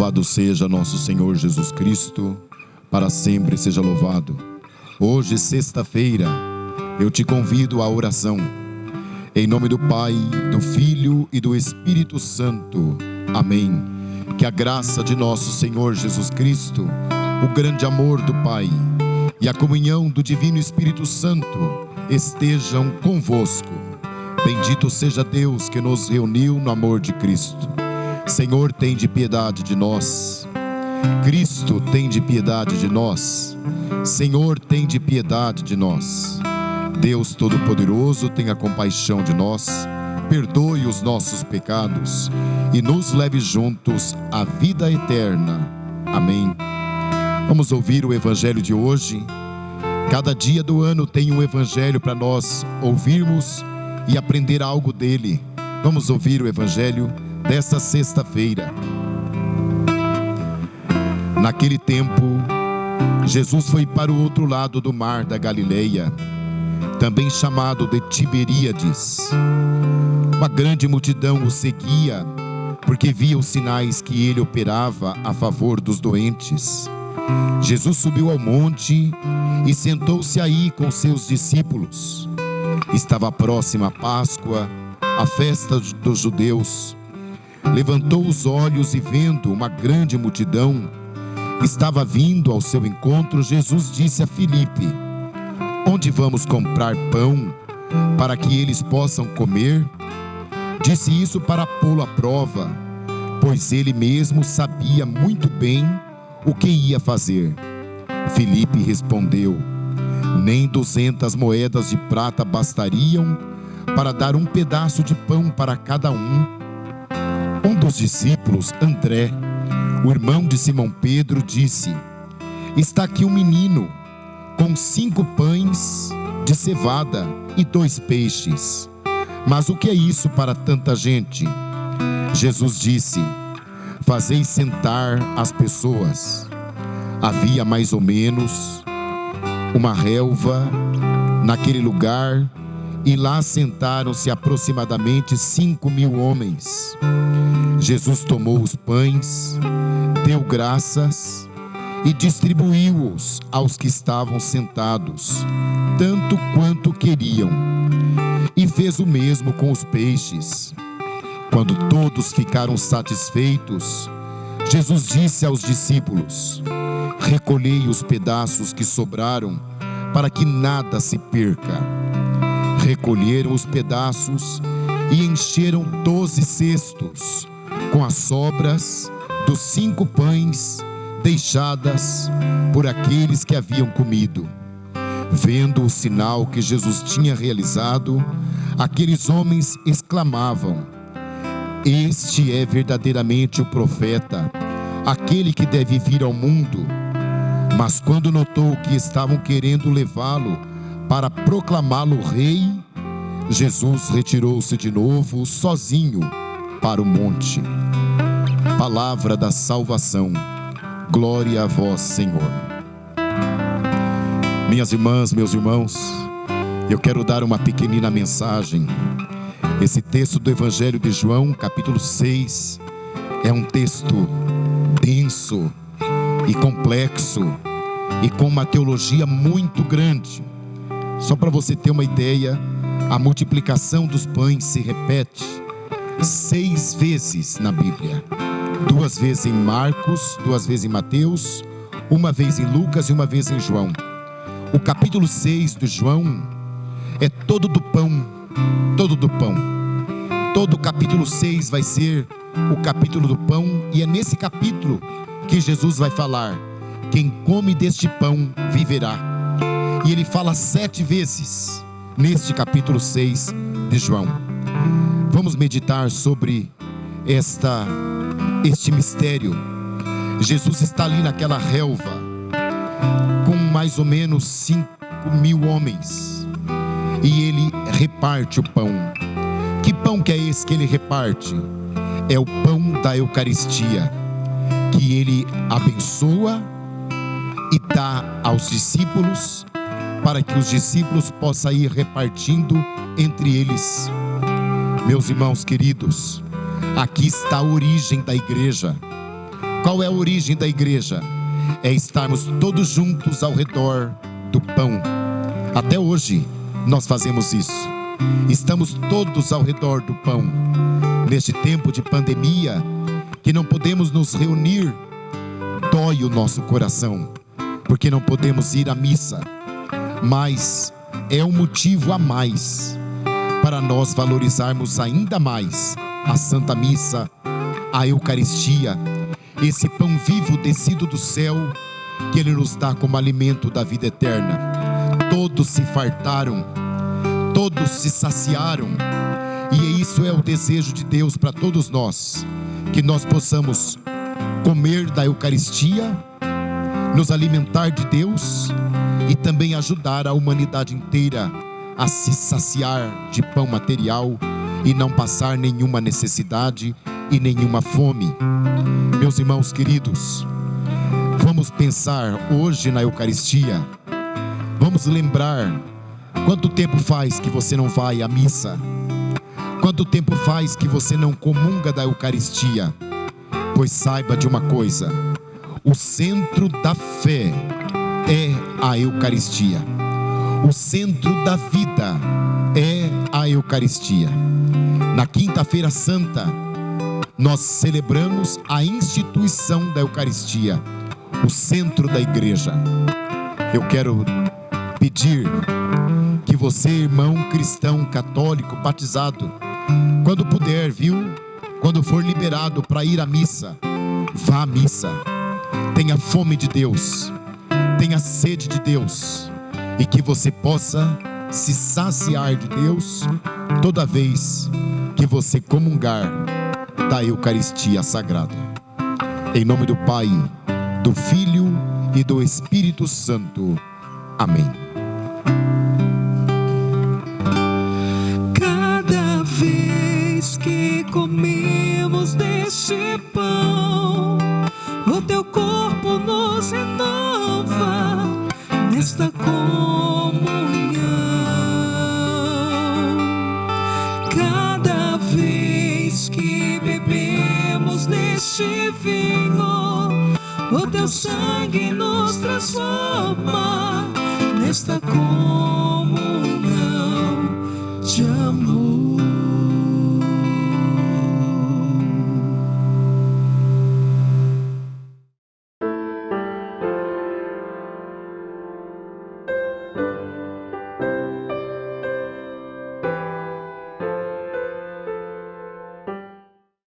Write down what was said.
Louvado seja nosso Senhor Jesus Cristo, para sempre seja louvado. Hoje, sexta-feira, eu te convido à oração. Em nome do Pai, do Filho e do Espírito Santo. Amém. Que a graça de nosso Senhor Jesus Cristo, o grande amor do Pai e a comunhão do Divino Espírito Santo estejam convosco. Bendito seja Deus que nos reuniu no amor de Cristo. Senhor, tende piedade de nós. Cristo, tende piedade de nós. Senhor, tende piedade de nós. Deus Todo-Poderoso, tenha compaixão de nós, perdoe os nossos pecados e nos leve juntos à vida eterna. Amém. Vamos ouvir o Evangelho de hoje. Cada dia do ano tem um Evangelho para nós ouvirmos e aprender algo dele. Vamos ouvir o Evangelho desta sexta-feira. Naquele tempo, Jesus foi para o outro lado do mar da Galileia, também chamado de Tiberíades. Uma grande multidão o seguia, porque via os sinais que ele operava a favor dos doentes. Jesus subiu ao monte e sentou-se aí com seus discípulos. Estava próxima a Páscoa, a festa dos judeus. Levantou os olhos e, vendo uma grande multidão que estava vindo ao seu encontro, Jesus disse a Filipe: onde vamos comprar pão para que eles possam comer? Disse isso para pô-lo à prova, pois ele mesmo sabia muito bem o que ia fazer. Filipe respondeu: nem 200 moedas de prata bastariam para dar um pedaço de pão para cada um. Um dos discípulos, André, o irmão de Simão Pedro, disse: está aqui um menino com 5 pães de cevada e 2 peixes. Mas o que é isso para tanta gente? Jesus disse: fazei sentar as pessoas. Havia mais ou menos uma relva naquele lugar, e lá sentaram-se aproximadamente 5.000 homens. Jesus tomou os pães, deu graças e distribuiu-os aos que estavam sentados, tanto quanto queriam, e fez o mesmo com os peixes. Quando todos ficaram satisfeitos, Jesus disse aos discípulos: recolhei os pedaços que sobraram, para que nada se perca. Recolheram os pedaços e encheram 12 cestos com as sobras dos 5 pães deixadas por aqueles que haviam comido. Vendo o sinal que Jesus tinha realizado, aqueles homens exclamavam: este é verdadeiramente o profeta, aquele que deve vir ao mundo. Mas quando notou que estavam querendo levá-lo para proclamá-lo rei, Jesus retirou-se de novo sozinho para o monte. Palavra da salvação. Glória a vós, Senhor. Minhas irmãs, meus irmãos, eu quero dar uma pequenina mensagem. Esse texto do Evangelho de João, capítulo 6, é um texto denso e complexo e com uma teologia muito grande. Só para você ter uma ideia, a multiplicação dos pães se repete 6 vezes na Bíblia. 2 vezes em Marcos, 2 vezes em Mateus, 1 vez em Lucas e 1 vez em João. O capítulo 6 de João é todo do pão, todo do pão. Todo o capítulo 6 vai ser o capítulo do pão, e é nesse capítulo que Jesus vai falar: quem come deste pão viverá. E ele fala 7 vezes neste capítulo 6 de João. Vamos meditar sobre este mistério. Jesus está ali naquela relva com mais ou menos 5.000 homens, e ele reparte o pão. Que pão que é esse que ele reparte? É o pão da Eucaristia, que ele abençoa e dá aos discípulos, para que os discípulos possam ir repartindo entre eles. Meus irmãos queridos, aqui está a origem da igreja. Qual é a origem da igreja? É estarmos todos juntos ao redor do pão. Até hoje nós fazemos isso. Estamos todos ao redor do pão. Neste tempo de pandemia, que não podemos nos reunir, dói o nosso coração, porque não podemos ir à missa. Mas é um motivo a mais para nós valorizarmos ainda mais a Santa Missa, a Eucaristia, esse pão vivo descido do céu, que Ele nos dá como alimento da vida eterna. Todos se fartaram, todos se saciaram, e isso é o desejo de Deus para todos nós, que nós possamos comer da Eucaristia, nos alimentar de Deus e também ajudar a humanidade inteira a se saciar de pão material e não passar nenhuma necessidade e nenhuma fome. Meus irmãos queridos, vamos pensar hoje na Eucaristia. Vamos lembrar quanto tempo faz que você não vai à missa, quanto tempo faz que você não comunga da Eucaristia. Pois saiba de uma coisa: o centro da fé é a Eucaristia. O centro da vida é a Eucaristia. Na Quinta-feira Santa, nós celebramos a instituição da Eucaristia, o centro da igreja. Eu quero pedir que você, irmão cristão católico batizado, quando puder, quando for liberado para ir à missa, vá à missa. Tenha fome de Deus, tenha sede de Deus, e que você possa se saciar de Deus toda vez que você comungar da Eucaristia Sagrada. Em nome do Pai, do Filho e do Espírito Santo. Amém. Cada vez que comemos deste pão, o teu corpo nos renova nesta comunhão. Cada vez que bebemos deste vinho, o teu sangue nos transforma nesta comunhão.